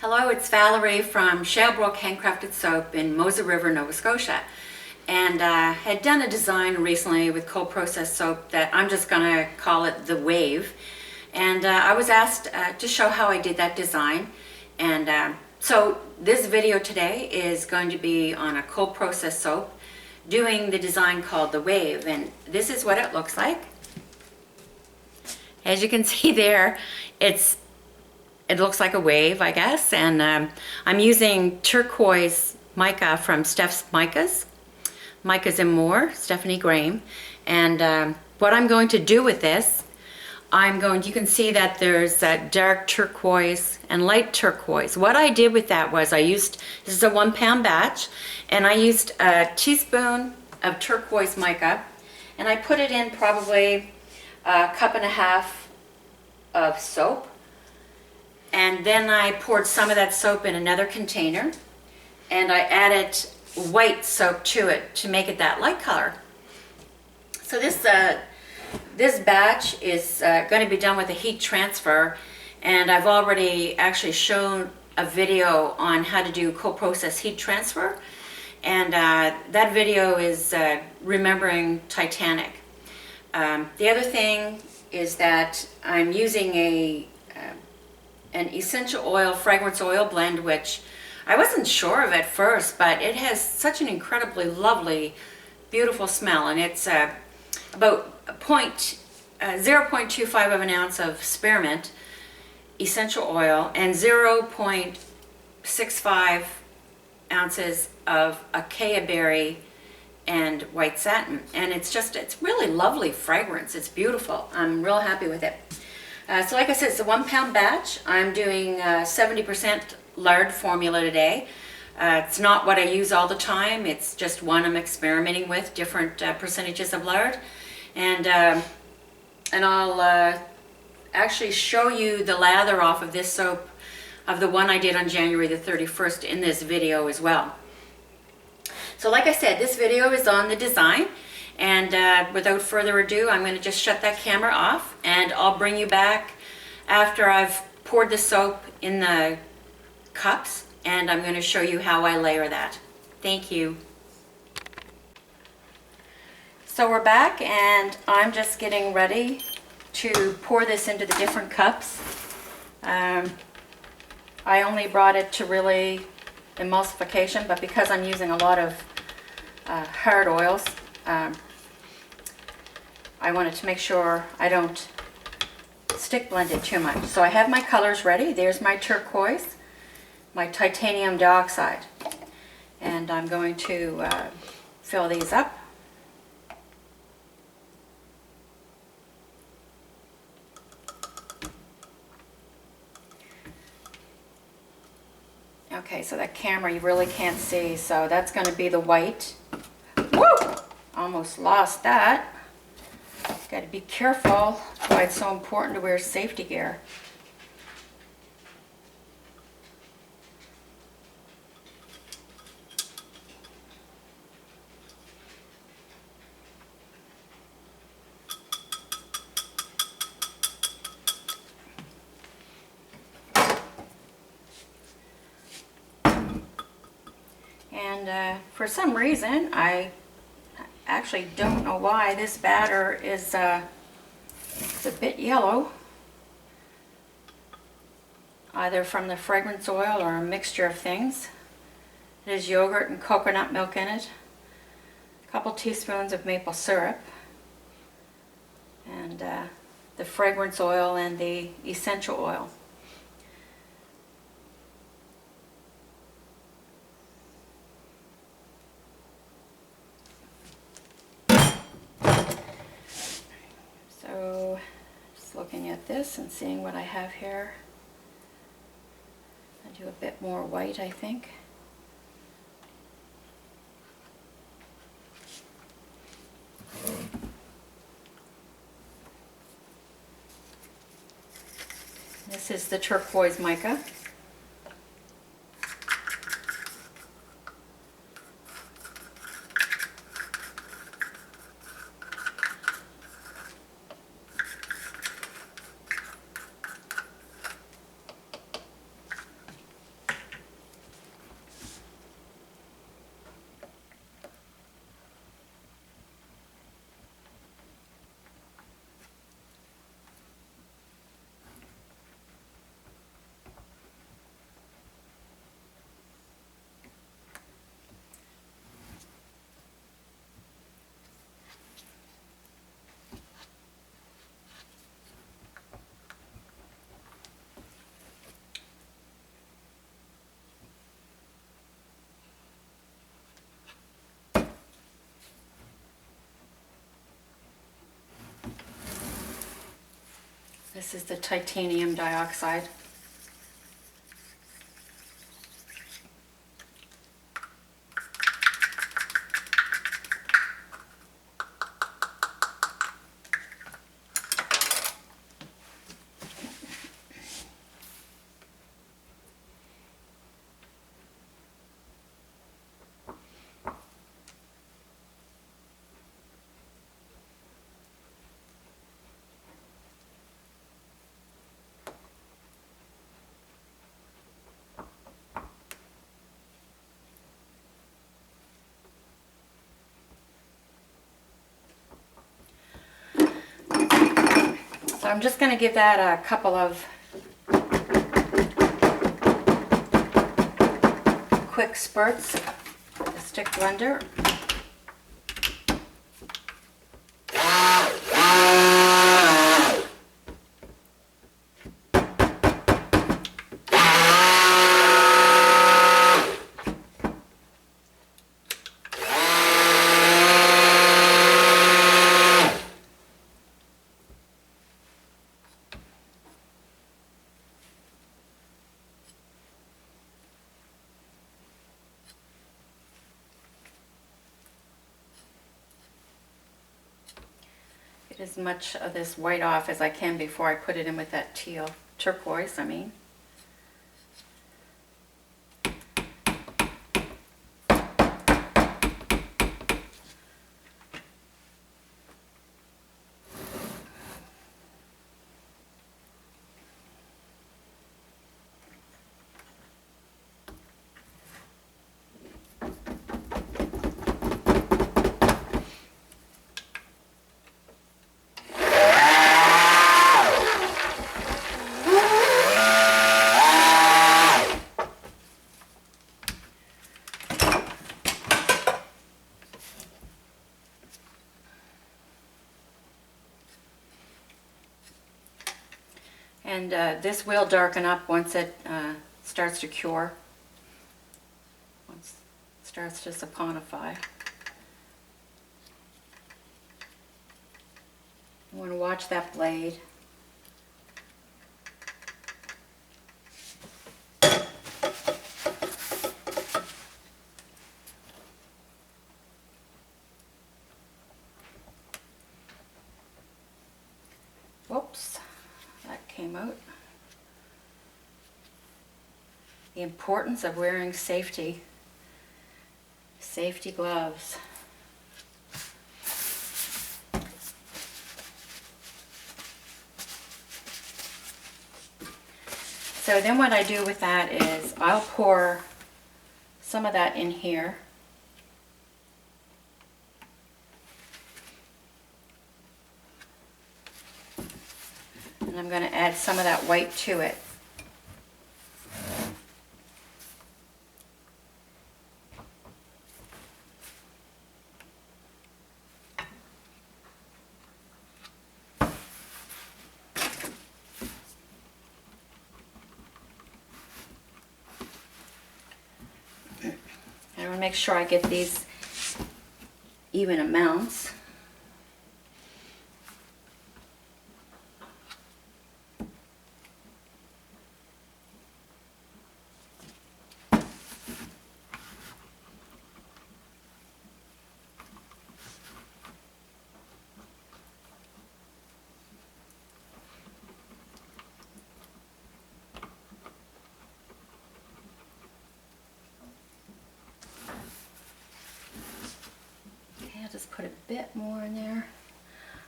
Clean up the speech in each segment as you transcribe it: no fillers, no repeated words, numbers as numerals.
Hello, it's Valerie from Shalebrook Handcrafted Soap in Moser River, Nova Scotia. And had done a design recently with cold processed soap that I'm just going to call it the Wave. And I was asked to show how I did that design. And so this video today is going to be on a cold processed soap doing the design called the Wave. And this is what it looks like. As you can see there, it looks like a wave, I guess, and I'm using Turquoise Mica from Steph's Micas and More, Stephanie Graham. And what I'm going to do with this, you can see that there's that dark turquoise and light turquoise. What I did with that was this is a 1 pound batch, and I used a teaspoon of turquoise mica, and I put it in probably a cup and a half of soap. And then I poured some of that soap in another container, and I added white soap to it to make it that light color. So this batch is going to be done with a heat transfer, and I've already actually shown a video on how to do cold process heat transfer, and that video is Remembering Titanic. The other thing is that I'm using an essential oil, fragrance oil blend, which I wasn't sure of at first, but it has such an incredibly lovely, beautiful smell. And it's about 0.25 of an ounce of spearmint essential oil and 0.65 ounces of acai berry and white satin. And it's really lovely fragrance. It's beautiful. I'm real happy with it. So like I said, it's a 1 pound batch. I'm doing 70% Lard Formula today. It's not what I use all the time. It's just one I'm experimenting with, different percentages of lard. And I'll actually show you the lather off of this soap, of the one I did on January the 31st in this video as well. So like I said, this video is on the design. And without further ado, I'm going to just shut that camera off, and I'll bring you back after I've poured the soap in the cups, and I'm going to show you how I layer that. Thank you. So we're back, and I'm just getting ready to pour this into the different cups. I only brought it to really emulsification, but because I'm using a lot of hard oils, I wanted to make sure I don't stick blend it too much. So I have my colors ready. There's my turquoise, my titanium dioxide, and I'm going to fill these up. Okay, so that camera you really can't see, so that's going to be the white. Woo! Almost lost that. Got to be careful. That's why it's so important to wear safety gear. And for some reason, I actually don't know why this batter is it's a bit yellow, either from the fragrance oil or a mixture of things. There's yogurt and coconut milk in it, a couple teaspoons of maple syrup, and the fragrance oil and the essential oil. Looking at this and seeing what I have here. I do a bit more white, I think. This is the turquoise mica. This is the titanium dioxide. So I'm just going to give that a couple of quick spurts with the stick blender. As much of this white off as I can before I put it in with that turquoise, I mean. And this will darken up once it starts to cure, once it starts to saponify. You want to watch that blade. Whoops. Came out. The importance of wearing safety gloves. So then what I do with that is I'll pour some of that in here. And I'm going to add some of that white to it. I want to make sure I get these even amounts. Just put a bit more in there.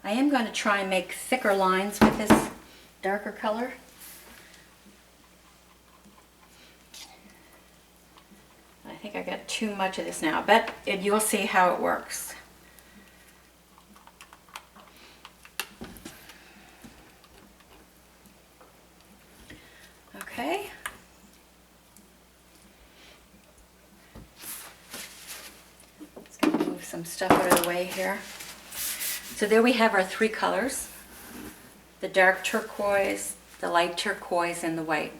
I am going to try and make thicker lines with this darker color. I think I got too much of this now, but you'll see how it works. Okay. Some stuff out of the way here. So there we have our three colors, the dark turquoise, the light turquoise, and the white.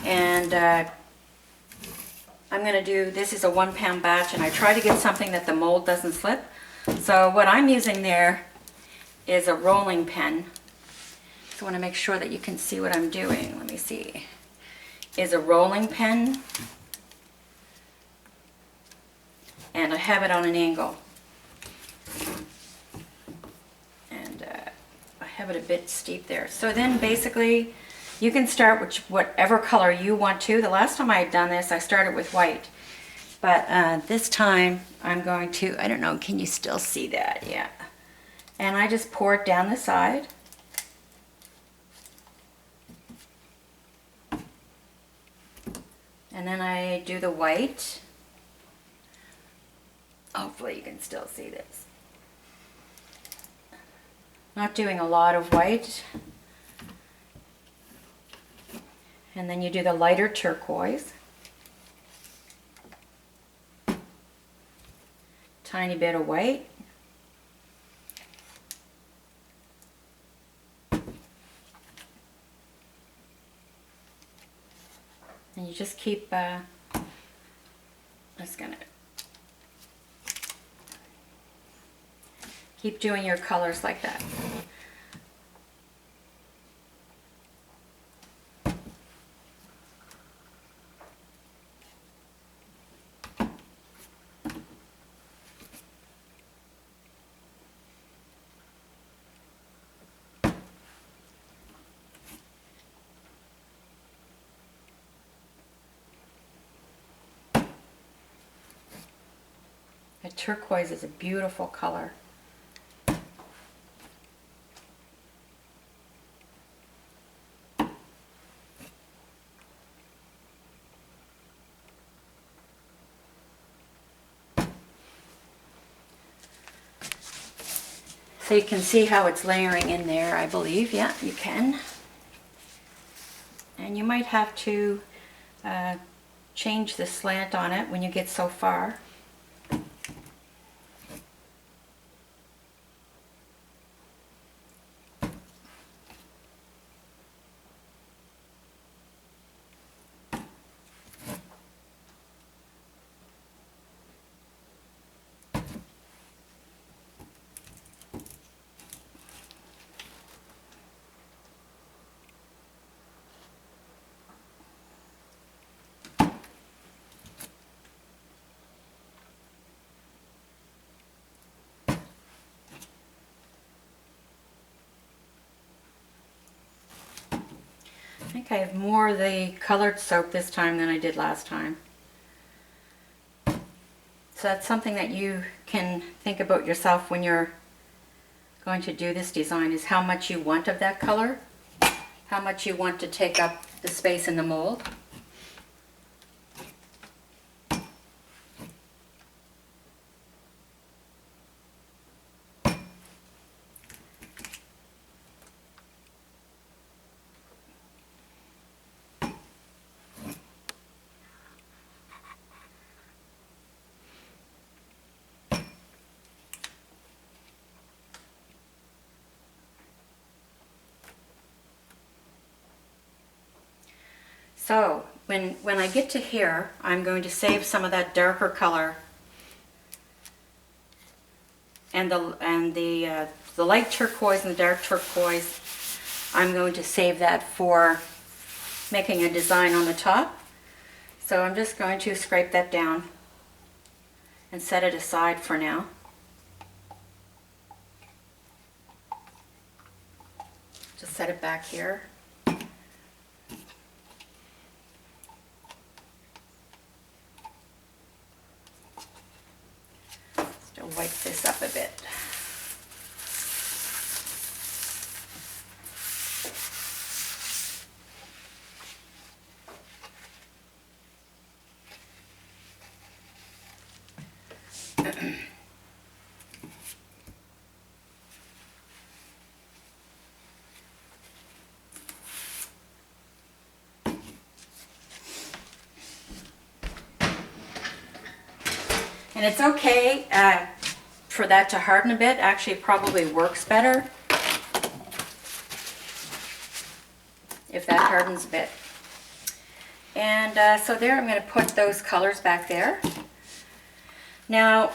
And I'm going to do, this is a 1 pound batch, and I try to get something that the mold doesn't slip. So what I'm using there is a rolling pen. So I want to make sure that you can see what I'm doing. Let me see. Is a rolling pen. And I have it on an angle. And I have it a bit steep there. So then basically you can start with whatever color you want to. The last time I had done this, I started with white. But this time I'm going to, I don't know, can you still see that? Yeah. And I just pour it down the side. And then I do the white. Hopefully you can still see this. Not doing a lot of white. And then you do the lighter turquoise. Tiny bit of white. And you just keep, just gonna keep doing your colors like that. The turquoise is a beautiful color. So you can see how it's layering in there, I believe. Yeah, you can. And you might have to change the slant on it when you get so far. I think I have more of the colored soap this time than I did last time. So that's something that you can think about yourself when you're going to do this design, is how much you want of that color, how much you want to take up the space in the mold. So when I get to here, I'm going to save some of that darker color and the light turquoise and the dark turquoise. I'm going to save that for making a design on the top. So I'm just going to scrape that down and set it aside for now. Just set it back here. Wipe this up a bit. And it's okay for that to harden a bit. Actually, it probably works better if that hardens a bit. And so there, I'm going to put those colors back there. Now,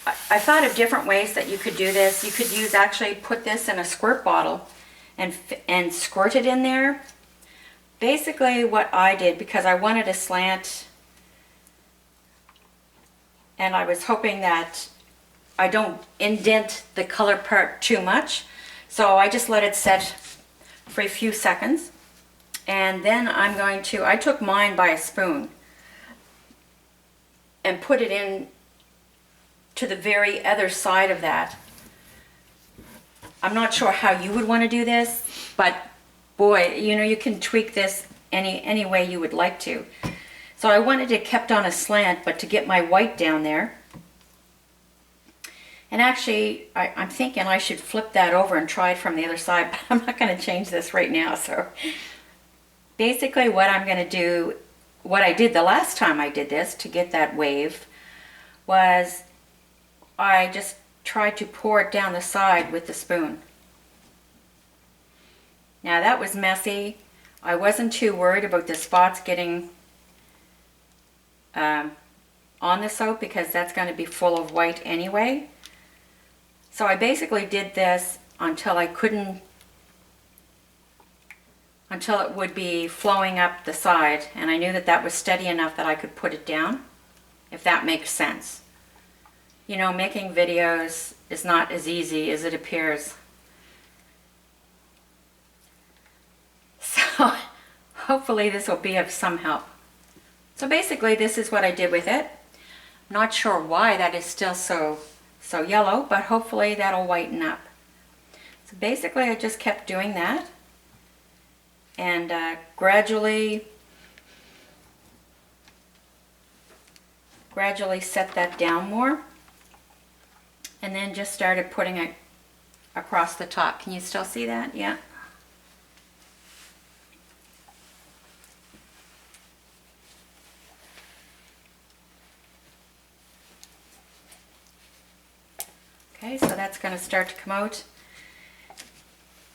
I thought of different ways that you could do this. You could actually put this in a squirt bottle and squirt it in there. Basically what I did, because I wanted a slant and I was hoping that I don't indent the color part too much, so I just let it set for a few seconds. And then I took mine by a spoon and put it in to the very other side of that. I'm not sure how you would want to do this, but boy, you know, you can tweak this any way you would like to. So I wanted it kept on a slant, but to get my white down there. And actually, I'm thinking I should flip that over and try it from the other side, but I'm not going to change this right now. So basically what I'm going to do, what I did the last time I did this to get that wave, was I just tried to pour it down the side with the spoon. Now that was messy. I wasn't too worried about the spots getting on the soap because that's going to be full of white anyway. So I basically did this until it would be flowing up the side, and I knew that that was steady enough that I could put it down, if that makes sense. You know, making videos is not as easy as it appears. So hopefully this will be of some help. So basically this is what I did with it. Not sure why that is still so yellow, but hopefully that'll whiten up. So basically I just kept doing that and gradually set that down more, and then just started putting it across the top. Can you still see that? Yeah. Okay, so that's going to start to come out,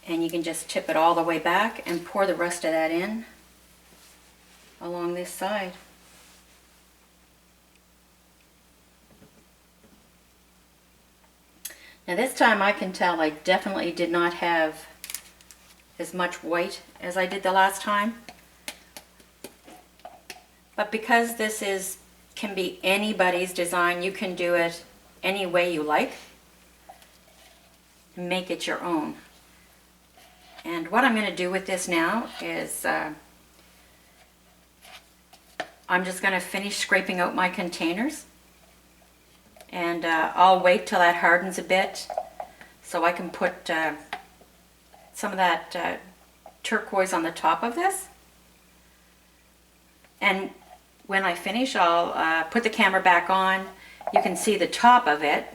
and you can just tip it all the way back and pour the rest of that in along this side. Now this time I can tell I definitely did not have as much white as I did the last time, but because this can be anybody's design, you can do it any way you like. Make it your own. And what I'm going to do with this now is I'm just going to finish scraping out my containers, and I'll wait till that hardens a bit so I can put some of that turquoise on the top of this. And when I finish, I'll put the camera back on. You can see the top of it.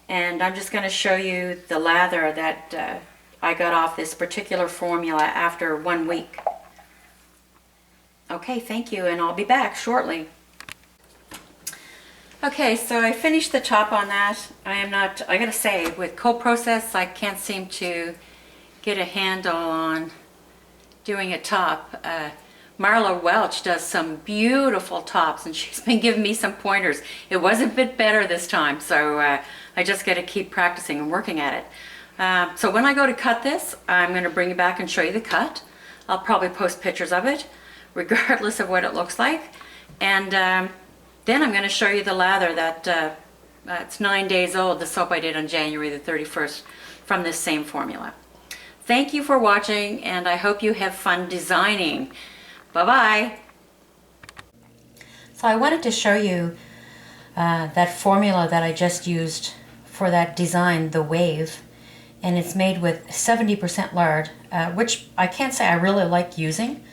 And I'm just going to show you the lather that I got off this particular formula after 1 week. Okay, thank you, and I'll be back shortly. Okay, so I finished the top on that. I gotta say, with cold process, I can't seem to get a handle on doing a top. Marla Welch does some beautiful tops, and she's been giving me some pointers. It was a bit better this time, so I just got to keep practicing and working at it. So when I go to cut this, I'm going to bring it back and show you the cut. I'll probably post pictures of it, regardless of what it looks like. And then I'm going to show you the lather that it's 9 days old, the soap I did on January the 31st from this same formula. Thank you for watching, and I hope you have fun designing. Bye-bye. So I wanted to show you that formula that I just used for that design, the wave, and it's made with 70% lard, which I can't say I really like using.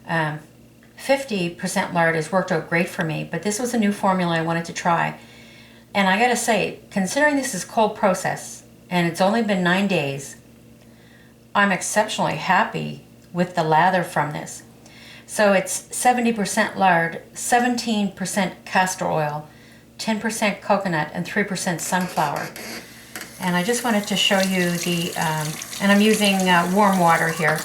50% lard has worked out great for me, but this was a new formula I wanted to try. And I gotta say, considering this is cold process and it's only been 9 days, I'm exceptionally happy with the lather from this. So it's 70% lard, 17% castor oil, 10% coconut, and 3% sunflower. And I just wanted to show you the, and I'm using warm water here.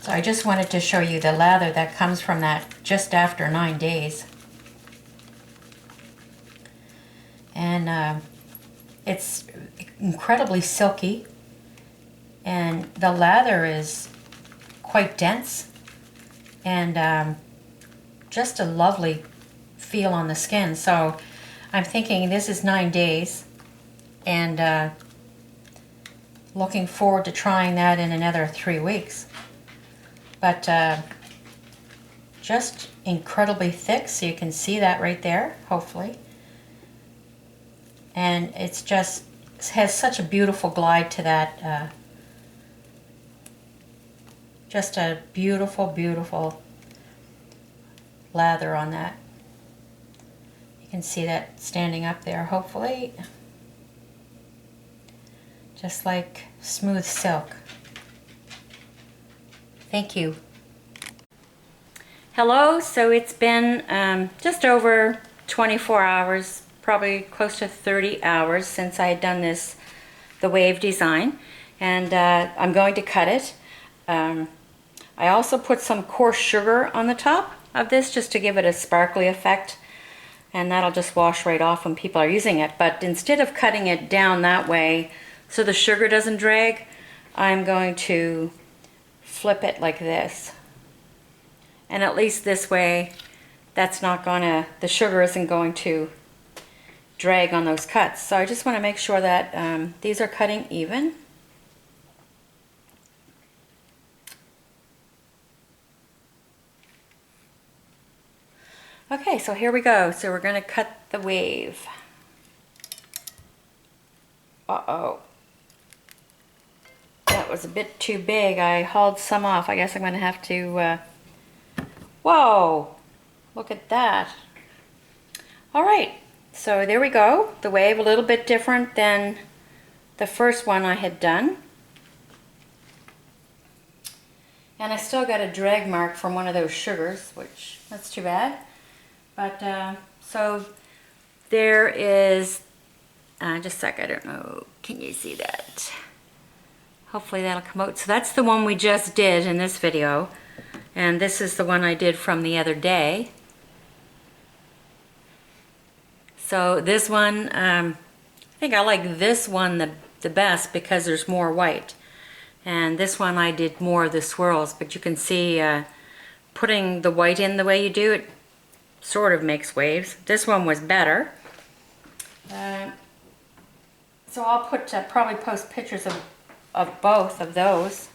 So I just wanted to show you the lather that comes from that just after 9 days. and it's incredibly silky, and the lather is quite dense, and just a lovely feel on the skin. So I'm thinking this is 9 days, and looking forward to trying that in another 3 weeks. But just incredibly thick, so you can see that right there, hopefully. And it's just, it has such a beautiful glide to that. Just a beautiful, beautiful lather on that. You can see that standing up there, hopefully. Just like smooth silk. Thank you. Hello, so it's been just over 24 hours, probably close to 30 hours since I had done this, the wave design, and I'm going to cut it. I also put some coarse sugar on the top of this just to give it a sparkly effect, and that'll just wash right off when people are using it. But instead of cutting it down that way so the sugar doesn't drag, I'm going to flip it like this. And at least this way, that's not gonna, the sugar isn't going to drag on those cuts. So I just want to make sure that these are cutting even. Okay, so here we go. So we're gonna cut the wave. Uh-oh. That was a bit too big. I hauled some off. I guess I'm gonna have to, whoa, look at that. All right, so there we go. The wave, a little bit different than the first one I had done. And I still got a drag mark from one of those sugars, which, that's too bad. But, so there is, just a sec, I don't know, can you see that? Hopefully that'll come out. So that's the one we just did in this video. And this is the one I did from the other day. So this one, I think I like this one the best because there's more white. And this one I did more of the swirls, but you can see putting the white in the way you do it sort of makes waves. This one was better. So I'll put, probably post pictures of both of those.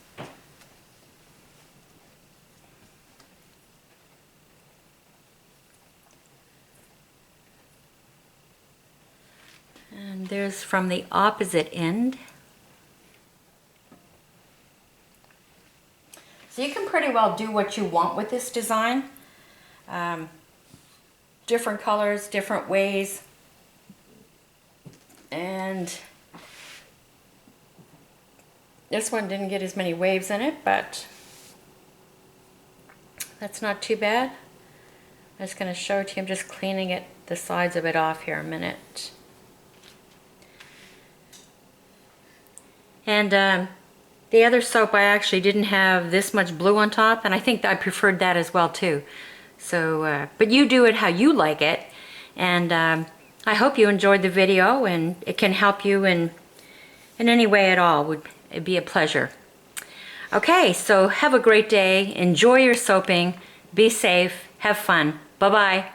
And there's from the opposite end. So you can pretty well do what you want with this design. Different colors, different ways. And this one didn't get as many waves in it, but that's not too bad. I'm just going to show it to you. I'm just cleaning it, the sides of it off here a minute. And the other soap, I actually didn't have this much blue on top, and I think I preferred that as well too. So, but you do it how you like it, and I hope you enjoyed the video, and it can help you in any way at all. It'd be a pleasure. Okay, so have a great day. Enjoy your soaping. Be safe. Have fun. Bye-bye.